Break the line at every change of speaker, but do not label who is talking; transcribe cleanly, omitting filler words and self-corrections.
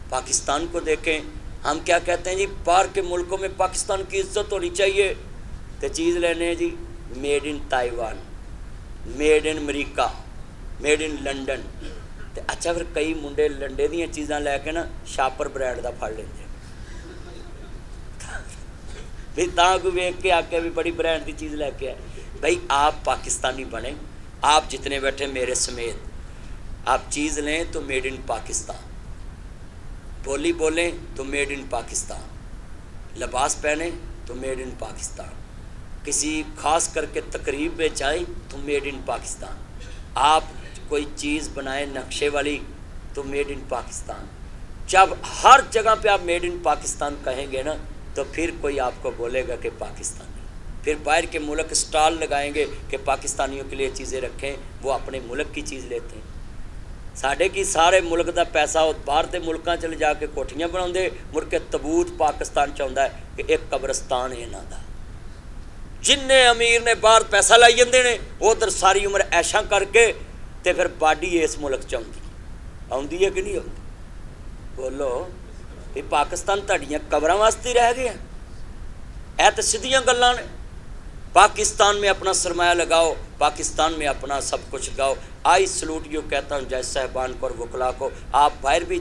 پاکستان کو دیکھیں، ہم کیا کہتے ہیں جی باہر کے ملکوں میں پاکستان کی عزت ہونی چاہیے، تو چیز لینے جی made in Taiwan, made in America, made in London. تو اچھا پھر کئی منڈے لنڈے دیا چیزاں لے کے نا شاپر برانڈ دا پھڑ لیندے بھی تاں کو ویک کے آ کے بھی بڑی برانڈ دی چیز لے کے آئے۔ بھائی آپ پاکستانی بنیں، آپ جتنے بیٹھے میرے سمیت، آپ چیز لیں تو میڈ ان پاکستان، بولی بولیں تو میڈ ان پاکستان، لباس پہنیں تو میڈ ان پاکستان، کسی خاص کر کے تقریب میں جائیں تو میڈ ان پاکستان، آپ کوئی چیز بنائیں نقشے والی تو میڈ ان پاکستان۔ جب ہر جگہ پہ آپ میڈ ان پاکستان کہیں گے نا تو پھر کوئی آپ کو بولے گا کہ پاکستانی، پھر باہر کے ملک سٹال لگائیں گے کہ پاکستانیوں کے لیے چیزیں رکھیں، وہ اپنے ملک کی چیز لیتے ہیں۔ ساڈے کی سارے ملک دا پیسہ باہر دے ملکاں چلے جا کے کوٹھیاں بناؤندے، مڑ کے تبوت پاکستان چاہتا ہے کہ ایک قبرستان ہے انہاں دا۔ جن امیر نے باہر پیسہ لائی جاندے نے ادھر ساری عمر ایشاں کر کے تے پھر باڈی اس ملک چاہتی آؤندی ہے کہ نہیں آؤندی؟ بولو یہ پاکستان تہاڈیاں قبراں واسطے رہ گیا؟ اے تے سیدھیاں گلاں نے۔ پاکستان میں اپنا سرمایہ لگاؤ، پاکستان میں اپنا سب کچھ لگاؤ۔ آئی سلوٹ یو کہتا ہوں جج صاحبان کو اور وکلاء کو، آپ باہر بھی